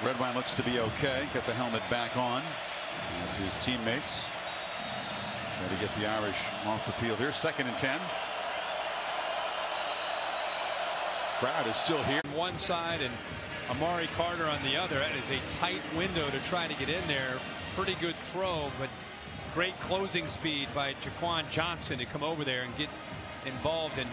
Redwine looks to be okay. Got the helmet back on as his teammates try to get the Irish off the field here. 2nd and 10. Crowd is still here. One side and Amari Carter on the other. That is a tight window to try to get in there. Pretty good throw, but great closing speed by Jaquan Johnson to come over there and get involved in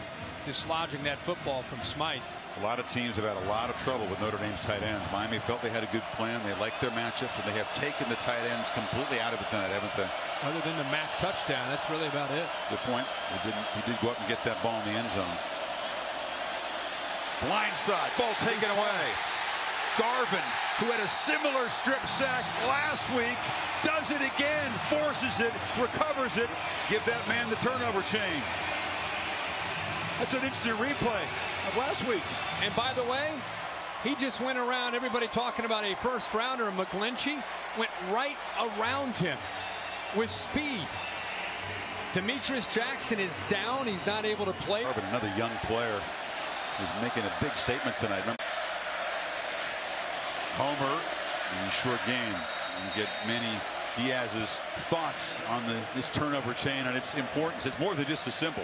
dislodging that football from Smythe. A lot of teams have had a lot of trouble with Notre Dame's tight ends. Miami felt they had a good plan. They liked their matchups, and they have taken the tight ends completely out of it tonight, haven't they? Other than the Mack touchdown, that's really about it. Good point. He did go up and get that ball in the end zone. Blindside, ball taken away. Garvin, who had a similar strip sack last week, does it again, forces it, recovers it. Give that man the turnover chain. That's an instant replay of last week. And by the way, he just went around everybody talking about a first rounder. McGlinchey went right around him with speed. Demetrius Jackson is down. He's not able to play. But another young player is making a big statement tonight. Homer in a short game. You get Manny Diaz's thoughts on this turnover chain and its importance. It's more than just a symbol.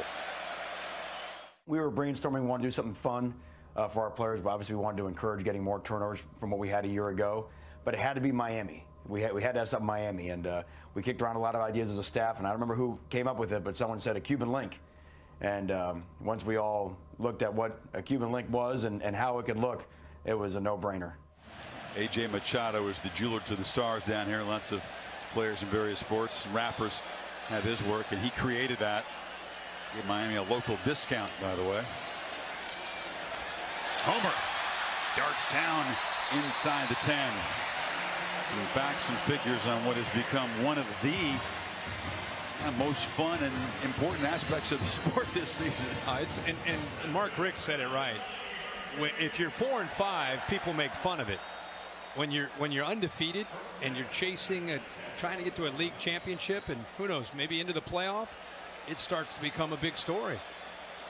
We were brainstorming, we wanted to do something fun for our players, but obviously we wanted to encourage getting more turnovers from what we had a year ago. But it had to be Miami. We had to have something Miami, and we kicked around a lot of ideas as a staff, and I don't remember who came up with it, but someone said a Cuban link. And once we all looked at what a Cuban link was and how it could look, it was a no-brainer. A.J. Machado is the jeweler to the stars down here. Lots of players in various sports. Rappers have his work, and he created that. Give Miami a local discount, by the way. Homer darts down inside the 10. Some facts and figures on what has become one of the most fun and important aspects of the sport this season. And Mark Richt said it right. If you're 4-5, people make fun of it. When you're undefeated and you're chasing trying to get to a league championship and who knows, maybe into the playoff, it starts to become a big story.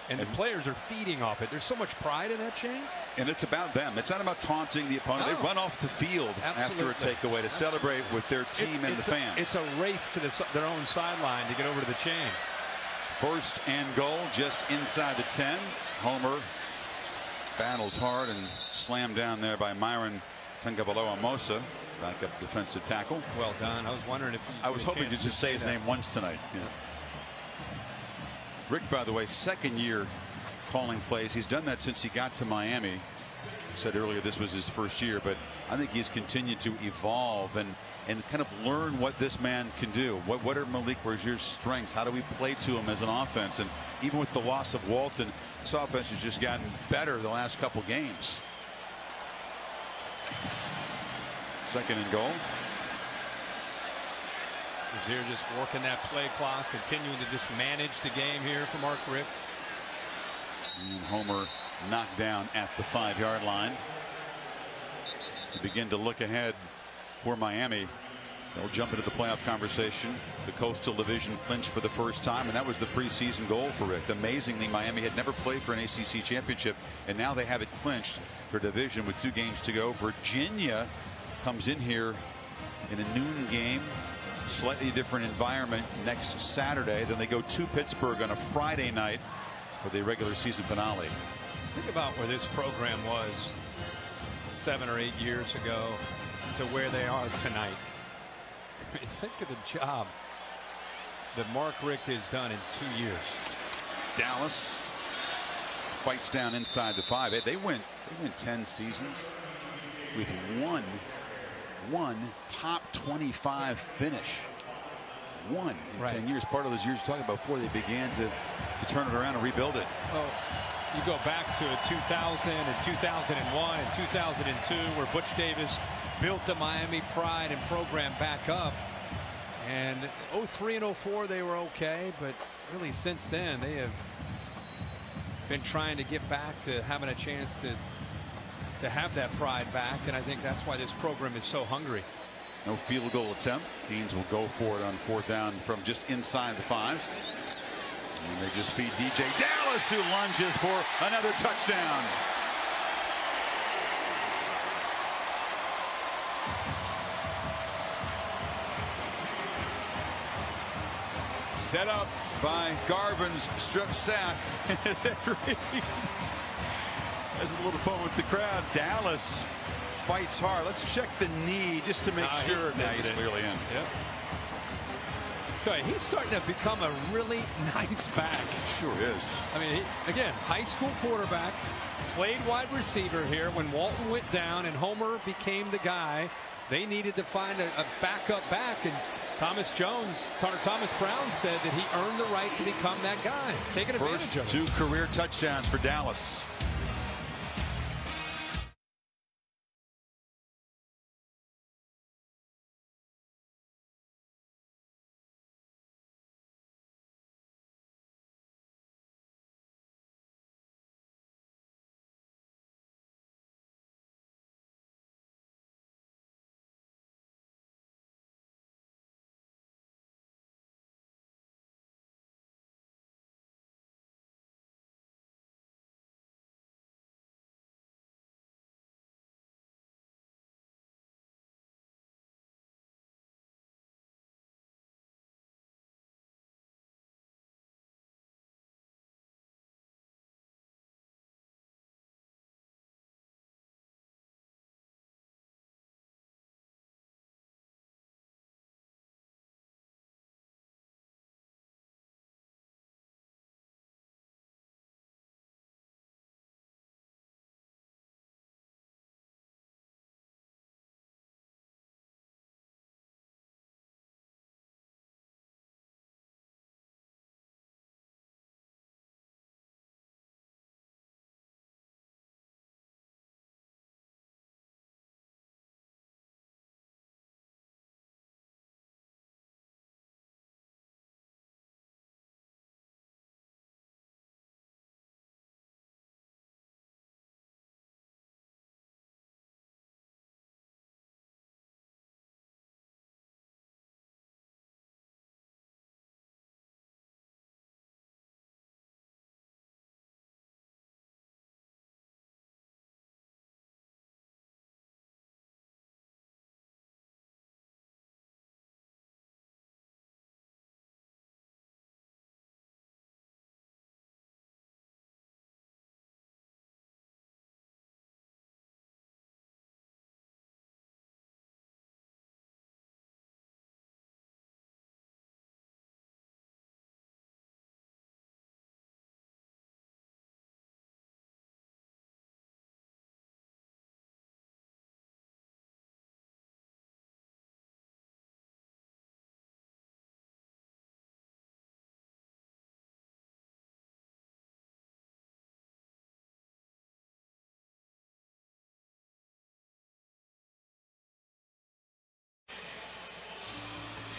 And the players are feeding off it. There's so much pride in that, Shane. And it's about them. It's not about taunting the opponent. No. They run off the field after a takeaway to celebrate with their team and the fans. It's a race to their own sideline to get over to the chain. 1st and goal, just inside the 10. Homer battles hard and slammed down there by Myron Tungavaloa-Mosa, backup defensive tackle. Well done. I was wondering if I was hoping to just say his name once tonight. Yeah. Rick, by the way, 2nd year calling plays. He's done that since he got to Miami. Said earlier this was his 1st year, but I think he's continued to evolve and kind of learn what this man can do. What are Malik Rozier's strengths? How do we play to him as an offense? And even with the loss of Walton, this offense has just gotten better the last couple games. 2nd and goal. Rozier just working that play clock, continuing to just manage the game here for Mark Richt. And Homer knocked down at the 5-yard line. To begin to look ahead for Miami. They'll jump into the playoff conversation. The Coastal Division clinched for the first time, and that was the preseason goal for Richt. Amazingly, Miami had never played for an ACC championship, and now they have it clinched for division with 2 games to go. Virginia comes in here in a noon game. Slightly different environment next Saturday. Then they go to Pittsburgh on a Friday night for the regular season finale. Think about where this program was 7 or 8 years ago to where they are tonight. I mean, think of the job that Mark Richt has done in 2 years. Dallas fights down inside the 5. They went 10 seasons with one top 25 finish. One in 10 years. Part of those years you're talking about before they began to turn it around and rebuild it. Well, you go back to 2000 and 2001 and 2002 where Butch Davis built the Miami pride and program back up. And 03 and 04 they were okay, but really since then they have been trying to get back to having a chance to have that pride back, and I think that's why this program is so hungry. No field goal attempt. Canes will go for it on 4th down from just inside the 5. And they just feed DJ Dallas, who lunges for another touchdown. Set up by Garvin's strip sack. As Henry has a little fun with the crowd. Dallas fights hard. Let's check the knee just to make sure. Now he's clearly in. Yep. So he's starting to become a really nice back. Sure is. I mean, again, high school quarterback, played wide receiver here when Walton went down and Homer became the guy. They needed to find a backup back, and Thomas Brown said that he earned the right to become that guy. Taking advantage of it. First 2 career touchdowns for Dallas.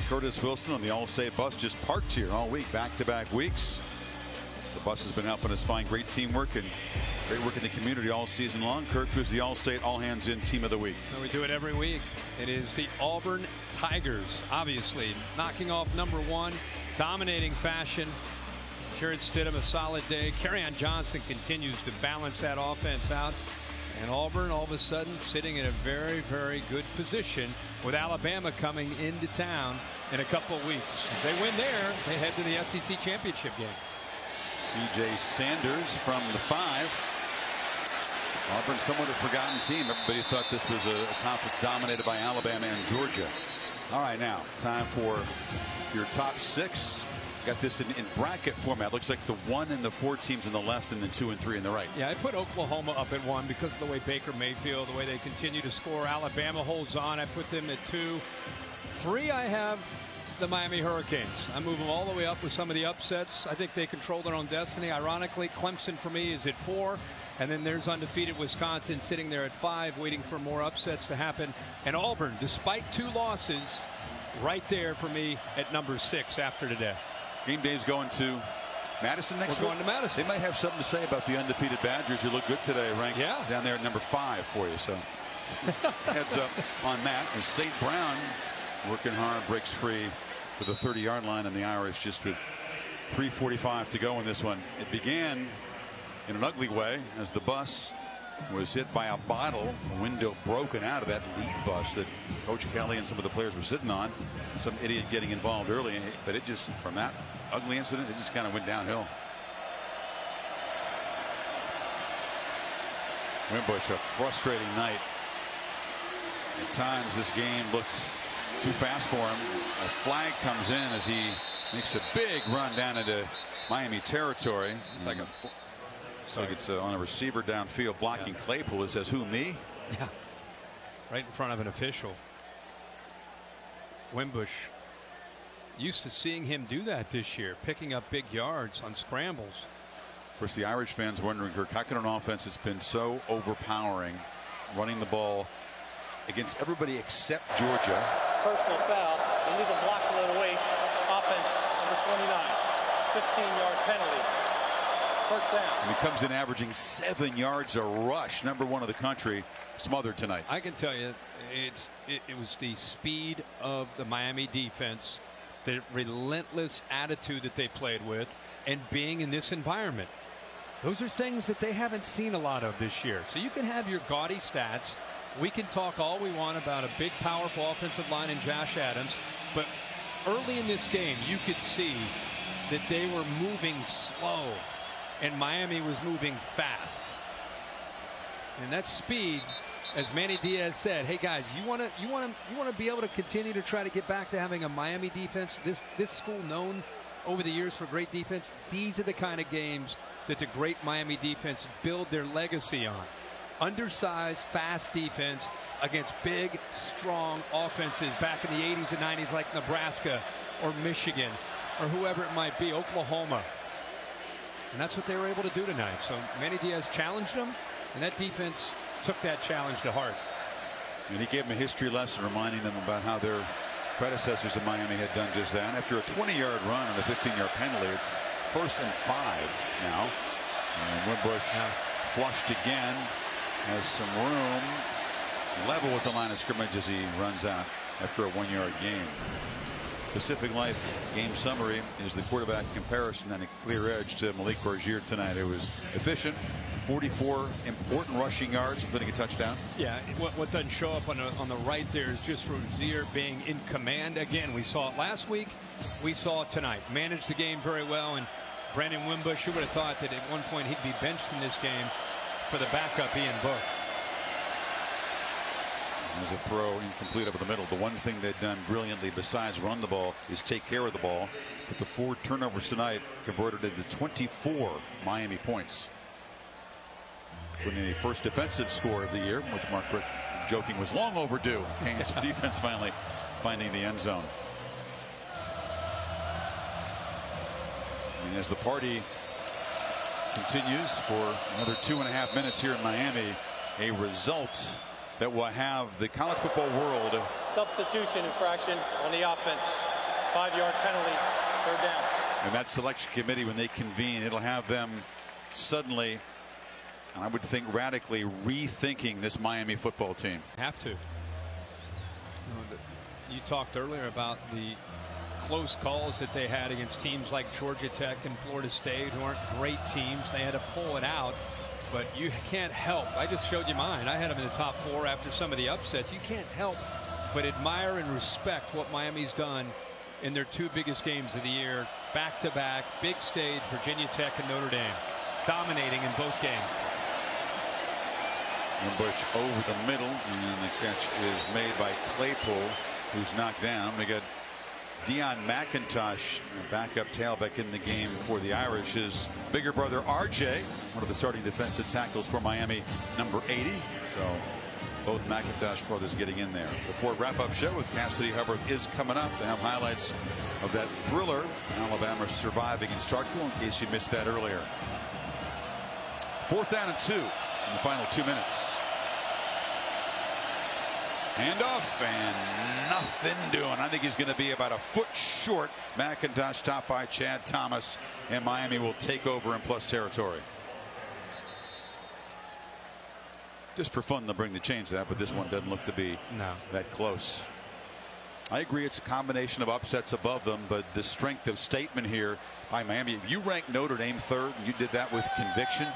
Curtis Wilson on the All-State bus just parked here all week, back-to-back weeks. The bus has been helping us find great teamwork and great work in the community all season long. Kirk, who's the All-State All-Hands-In Team of the Week. So we do it every week. It is the Auburn Tigers, obviously knocking off #1, dominating fashion. Jarrett Stidham a solid day. Kerryon Johnson continues to balance that offense out. And Auburn all of a sudden sitting in a very, very good position with Alabama coming into town in a couple of weeks. If they win there, they head to the SEC championship game. C.J. Sanders from the 5. Auburn, somewhat a forgotten team. Everybody thought this was a conference dominated by Alabama and Georgia. All right, now time for your top 6. Got this in bracket format. Looks like the 1 and the 4 teams on the left and the 2 and 3 on the right. Yeah, I put Oklahoma up at 1 because of the way Baker Mayfield, the way they continue to score. Alabama holds on. I put them at 2. 3, I have the Miami Hurricanes. I move them all the way up with some of the upsets. I think they control their own destiny. Ironically, Clemson for me is at 4. And then there's undefeated Wisconsin sitting there at 5, waiting for more upsets to happen. And Auburn, despite 2 losses, right there for me at number 6 after today. Game day's going to Madison next week. We're going to Madison. They might have something to say about the undefeated Badgers who look good today, ranked down there at number 5 for you. So heads up on that. And St. Brown working hard, breaks free for the 30-yard line, and the Irish just with 3:45 to go in this one. It began in an ugly way as the bus was hit by a bottle, a window broken out of that lead bus that Coach Kelly and some of the players were sitting on. Some idiot getting involved early, but it just, from that ugly incident, it just kind of went downhill. Wimbush, a frustrating night. At times this game looks too fast for him. A flag comes in as he makes a big run down into Miami territory. Like it's on a receiver downfield blocking Claypool. It says, "Who, me?" Yeah, right in front of an official. Wimbush, used to seeing him do that this year, picking up big yards on scrambles. Of course, the Irish fans wondering, Kirk, how can an offense that's been so overpowering, running the ball against everybody except Georgia? Personal foul, illegal block below the waist, offense number 29, 15-yard penalty, first down. And he comes in averaging 7 yards a rush, #1 of the country, smothered tonight. I can tell you, it was the speed of the Miami defense, the relentless attitude that they played with, and being in this environment. Those are things that they haven't seen a lot of this year. So you can have your gaudy stats. We can talk all we want about a big, powerful offensive line in Josh Adams, but early in this game, you could see that they were moving slow, and Miami was moving fast. And that speed, as Manny Diaz said, hey guys, you want to be able to continue to try to get back to having a Miami defense. This school known over the years for great defense. These are the kind of games that the great Miami defense build their legacy on. Undersized, fast defense against big, strong offenses back in the 80s and 90s like Nebraska or Michigan or whoever it might be, Oklahoma. And that's what they were able to do tonight. So Manny Diaz challenged them, and that defense took that challenge to heart. And he gave them a history lesson, reminding them about how their predecessors in Miami had done just that. After a 20-yard run and a 15-yard penalty, it's 1st and 5 now. And Wimbush flushed again, has some room, level with the line of scrimmage as he runs out after a 1-yard gain. Pacific Life game summary is the quarterback comparison and a clear edge to Malik Rozier tonight. It was efficient, 44 important rushing yards, including a touchdown. Yeah, what doesn't show up on the right there is just Rozier being in command again. We saw it last week, we saw it tonight. Managed the game very well, and Brandon Wimbush, who would have thought that at one point he'd be benched in this game for the backup Ian Book. There's a throw incomplete over the middle. The one thing they've done brilliantly besides run the ball is take care of the ball. But the 4 turnovers tonight converted into 24 Miami points. Winning the first defensive score of the year, which Mark Rick, joking, was long overdue. Kane's defense finally finding the end zone. And as the party continues for another 2.5 minutes here in Miami, a result that will have the college football world. Substitution infraction on the offense. 5-yard penalty, 3rd down. And that selection committee, when they convene, it'll have them suddenly, and I would think radically, rethinking this Miami football team. Have to. You talked earlier about the close calls that they had against teams like Georgia Tech and Florida State, who aren't great teams. They had to pull it out. But you can't help. I just showed you mine. I had them in the top 4 after some of the upsets. You can't help but admire and respect what Miami's done in their 2 biggest games of the year, back-to-back, big stage, Virginia Tech and Notre Dame, dominating in both games. Wimbush over the middle, and the catch is made by Claypool, who's knocked down. We got Deion McIntosh, backup tailback in the game for the Irish. His bigger brother RJ, one of the starting defensive tackles for Miami, number 80. So both McIntosh brothers getting in there. The Ford wrap-up show with Cassidy Hubbard is coming up. They have highlights of that thriller, Alabama surviving in Starkville, in case you missed that earlier. 4th down and 2 in the final 2 minutes. Handoff and nothing doing. I think he's going to be about a foot short. McIntosh stopped by Chad Thomas, and Miami will take over in plus territory. Just for fun, they'll bring the chains out, but this one doesn't look to be that close. I agree it's a combination of upsets above them, but the strength of statement here by Miami. If you rank Notre Dame 3rd, and you did that with conviction,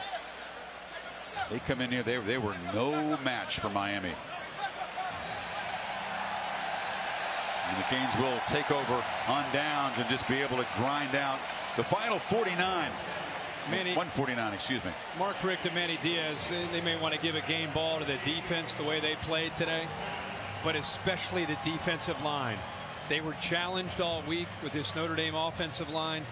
They come in here, they were no match for Miami. And the Canes will take over on downs and just be able to grind out the final 49. 149, excuse me. Mark Richt and Manny Diaz, they may want to give a game ball to the defense the way they played today, but especially the defensive line. They were challenged all week with this Notre Dame offensive line.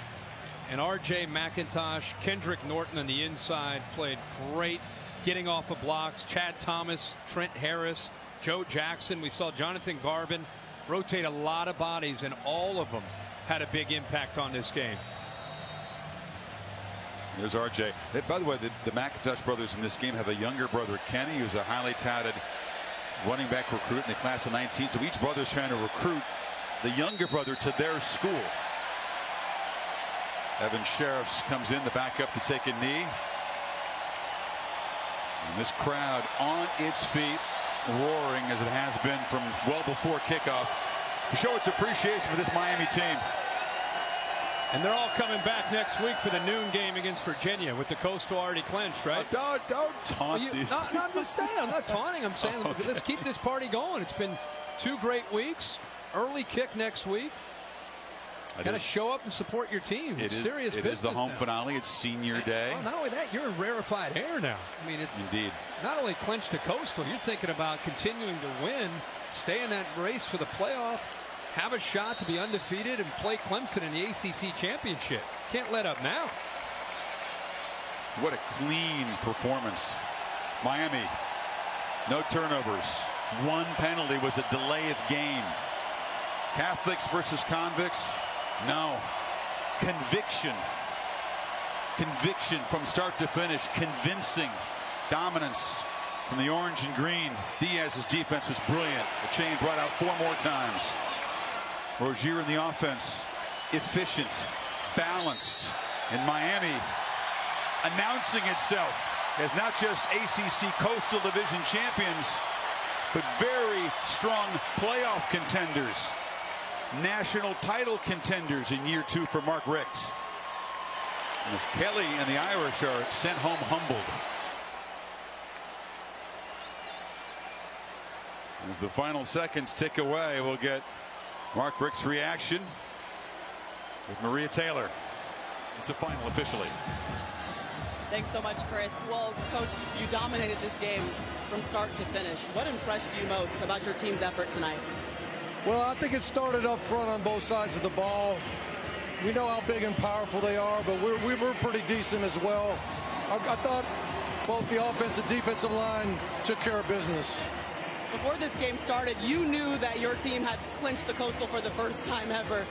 And R.J. McIntosh, Kendrick Norton on the inside played great, getting off of blocks. Chad Thomas, Trent Harris, Joe Jackson. We saw Jonathan Garvin rotate a lot of bodies, and all of them had a big impact on this game. There's R.J. By the way, the McIntosh brothers in this game have a younger brother, Kenny, who's a highly touted running back recruit in the class of 19. So each brother's trying to recruit the younger brother to their school. Evan Sheriffs comes in, the backup to take a knee. And this crowd on its feet, roaring as it has been from well before kickoff, to show its appreciation for this Miami team. And they're all coming back next week for the noon game against Virginia with the Coastal already clinched, right? Don't taunt these. No, I'm just saying. I'm not taunting. I'm saying okay. Let's keep this party going. It's been 2 great weeks. Early kick next week. Got to show up and support your team. It's serious business. It is the home now. finale. It's senior day. Well, not only that, you're in rarefied air now. I mean, it's indeed not only clinched to Coastal. You're thinking about continuing to win, stay in that race for the playoff, have a shot to be undefeated, and play Clemson in the ACC championship. Can't let up now. What a clean performance. Miami, no turnovers. 1 penalty was a delay of game. Catholics versus convicts. No. Conviction. Conviction from start to finish. Convincing dominance from the orange and green. Diaz's defense was brilliant. The chain brought out 4 more times. Rozier in the offense. Efficient. Balanced. And Miami announcing itself as not just ACC Coastal Division champions, but very strong playoff contenders. National title contenders in year 2 for Mark Richt. As Kelly and the Irish are sent home humbled. As the final seconds tick away, we'll get Mark Richt's reaction with Maria Taylor. It's a final officially. Thanks so much, Chris. Well, Coach, you dominated this game from start to finish. What impressed you most about your team's effort tonight? Well, I think it started up front on both sides of the ball. We know how big and powerful they are, but we were pretty decent as well. I thought both the offensive and defensive line took care of business. Before this game started, you knew that your team had clinched the Coastal for the first time ever.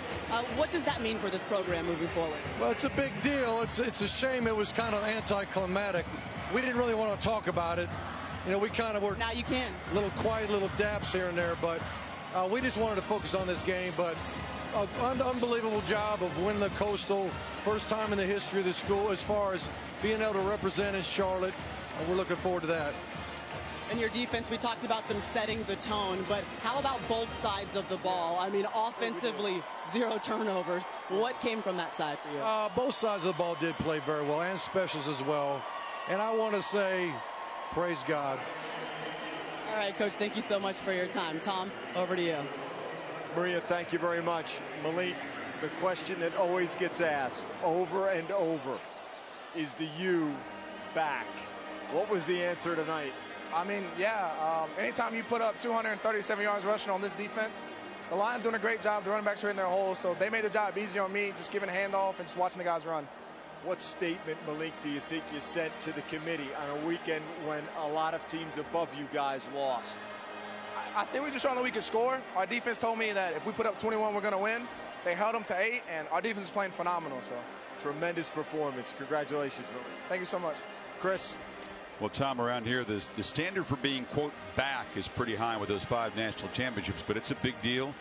What does that mean for this program moving forward? Well, it's a big deal. It's a shame it was kind of anticlimactic. We didn't really want to talk about it. You know, we kind of were now you can. Little quiet, little daps here and there, but we just wanted to focus on this game. But an unbelievable job of winning the Coastal, first time in the history of the school as far as being able to represent in Charlotte, and we're looking forward to that. In your defense, we talked about them setting the tone, but how about both sides of the ball? I mean, offensively, 0 turnovers. What came from that side for you? Both sides of the ball did play very well, and specials as well. And I want to say, praise God. All right, Coach, thank you so much for your time. Tom, over to you. Maria, thank you very much. Malik, the question that always gets asked over and over, is the U back? What was the answer tonight? I mean, yeah, anytime you put up 237 yards rushing on this defense, the line's doing a great job. The running backs are in their holes, so they made the job easier on me, just giving a handoff and just watching the guys run. What statement, Malik, do you think you sent to the committee on a weekend when a lot of teams above you guys lost? I think we just showed that we could score. Our defense told me that if we put up 21, we're going to win. They held them to 8, and our defense is playing phenomenal. So, tremendous performance. Congratulations, Malik. Thank you so much. Chris? Well, Tom, around here, the standard for being, quote, back is pretty high with those 5 national championships, but it's a big deal.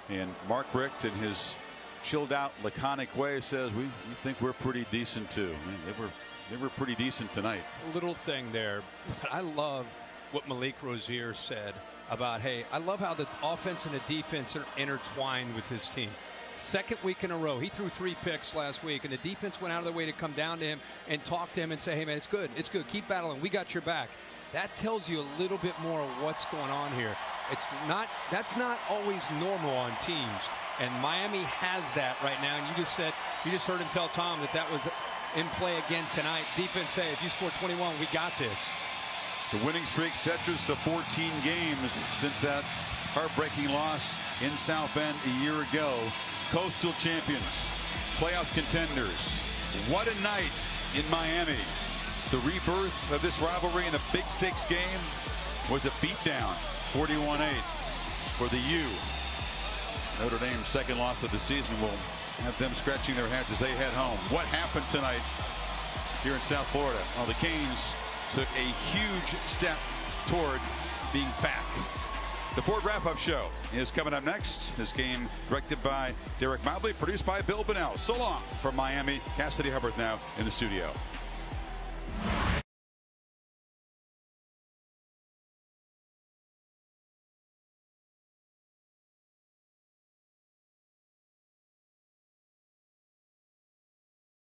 And Mark Richt, in his chilled out, laconic way, says we think we're pretty decent too. I mean, they were pretty decent tonight. A little thing there, but I love what Malik Rozier said about, hey, I love how the offense and the defense are intertwined with his team. Second week in a row. He threw 3 picks last week, and the defense went out of their way to come down to him and talk to him and say, hey, man, it's good. It's good. Keep battling. We got your back. That tells you a little bit more of what's going on here. That's not always normal on teams, and Miami has that right now. And you just heard him tell Tom that was in play again tonight. Defense say, if you score 21, we got this. The winning streak stretches to 14 games since that heartbreaking loss in South Bend a year ago. Coastal champions, playoff contenders. What a night in Miami. The rebirth of this rivalry in a Big Six game was a beatdown, 41-8 for the U. Notre Dame's second loss of the season will have them scratching their heads as they head home. What happened tonight here in South Florida? Well, the Canes took a huge step toward being back. The Ford Wrap-Up Show is coming up next. This game directed by Derek Mobley, produced by Bill Bunnell. So long from Miami. Cassidy Hubbard now in the studio.